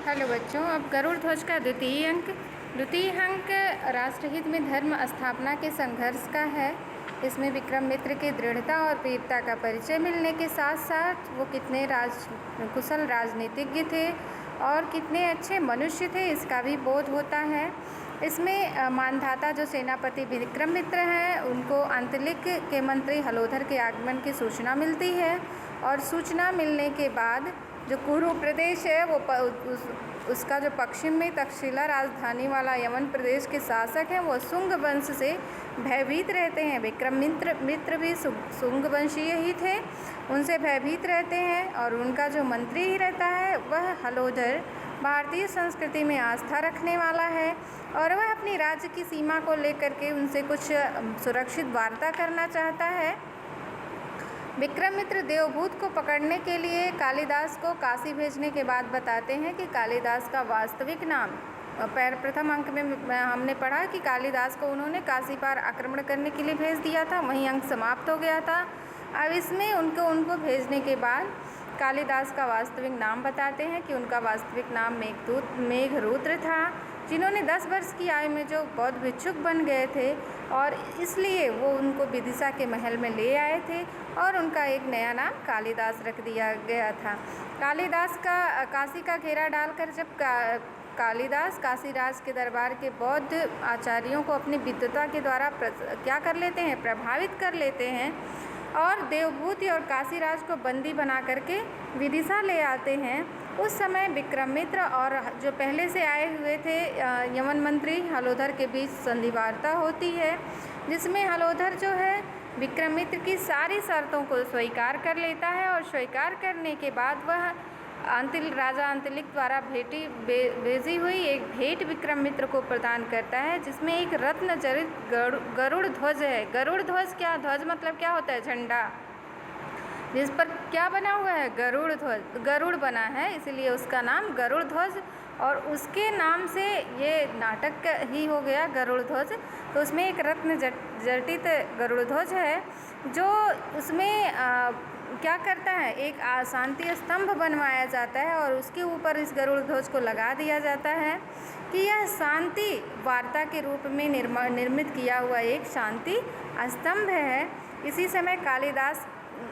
Hello बच्चों, अब गरुड़ ध्वज का द्वितीय अंक राष्ट्रहित में धर्म स्थापना के संघर्ष का है। इसमें विक्रमादित्य की दृढ़ता और वीरता का परिचय मिलने के साथ साथ वो कितने कुशल राजनीतिज्ञ थे और कितने अच्छे मनुष्य थे इसका भी बोध होता है। इसमें मानधाता जो सेनापति विक्रमादित्य हैं उनको अंतलिक के मंत्री हलोधर के आगमन की सूचना मिलती है और सूचना मिलने के बाद जो कुरु प्रदेश है वो उसका जो पश्चिम में तक्षशिला राजधानी वाला यमन प्रदेश के शासक हैं वो शुंग वंश से भयभीत रहते हैं। विक्रमादित्य भी शुंग वंशीय ही थे, उनसे भयभीत रहते हैं और उनका जो मंत्री ही रहता है वह हलोधर भारतीय संस्कृति में आस्था रखने वाला है और वह अपनी राज्य की सीमा को लेकर के उनसे कुछ सुरक्षित वार्ता करना चाहता है। विक्रमादित्य देवभूत को पकड़ने के लिए कालिदास को काशी भेजने के बाद बताते हैं कि कालिदास का वास्तविक नाम प्रथम अंक में हमने पढ़ा कि कालिदास को उन्होंने काशी पर आक्रमण करने के लिए भेज दिया था, वहीं अंक समाप्त हो गया था। अब इसमें उनको भेजने के बाद कालिदास का वास्तविक नाम बताते हैं कि उनका वास्तविक नाम मेघरुद्र था, जिन्होंने 10 वर्ष की आयु में जो बौद्ध भिक्षुक बन गए थे और इसलिए वो उनको विदिशा के महल में ले आए थे और उनका एक नया नाम कालिदास रख दिया गया था। कालिदास का काशी का घेरा डालकर जब कालिदास काशीराज के दरबार के बौद्ध आचार्यों को अपनी विद्वता के द्वारा क्या कर लेते हैं, प्रभावित कर लेते हैं और देवभूति और काशीराज को बंदी बना करके विदिशा ले आते हैं। उस समय विक्रमादित्य और जो पहले से आए हुए थे यमन मंत्री हलोधर के बीच संधि वार्ता होती है, जिसमें हलोधर जो है विक्रमादित्य की सारी शर्तों को स्वीकार कर लेता है और स्वीकार करने के बाद वह राजा अंतलिक द्वारा भेजी हुई एक भेंट विक्रमादित्य को प्रदान करता है, जिसमें एक रत्न जड़ित गरुड़ ध्वज है। गरुड़ ध्वज ध्वज मतलब क्या होता है? झंडा, जिस पर क्या बना हुआ है? गरुड़ ध्वज, गरुड़ बना है इसलिए उसका नाम गरुड़ ध्वज और उसके नाम से ये नाटक ही हो गया गरुड़ ध्वज। तो उसमें एक रत्न जटित गरुड़ ध्वज है जो उसमें क्या करता है, एक शांति स्तंभ बनवाया जाता है और उसके ऊपर इस गरुड़ ध्वज को लगा दिया जाता है कि यह शांति वार्ता के रूप में निर्मित किया हुआ एक शांति स्तंभ है। इसी समय कालिदास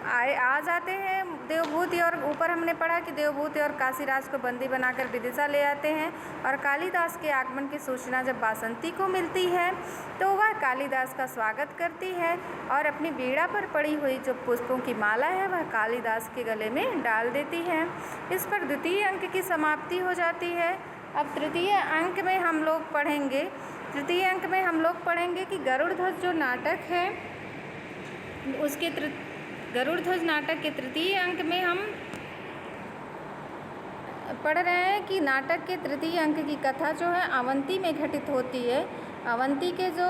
आ जाते हैं देवभूति और ऊपर हमने पढ़ा कि देवभूति और काशीराज को बंदी बनाकर विदिशा ले आते हैं और कालिदास के आगमन की सूचना जब बासंती को मिलती है तो वह कालिदास का स्वागत करती है और अपनी बीड़ा पर पड़ी हुई जो पुष्पों की माला है वह कालिदास के गले में डाल देती है। इस पर द्वितीय अंक की समाप्ति हो जाती है। अब तृतीय अंक में हम लोग पढ़ेंगे कि गरुड़ ध्वज जो नाटक है उसके गरुड़ ध्वज नाटक के तृतीय अंक में हम पढ़ रहे हैं कि नाटक के तृतीय अंक की कथा जो है अवंती में घटित होती है। अवंती के जो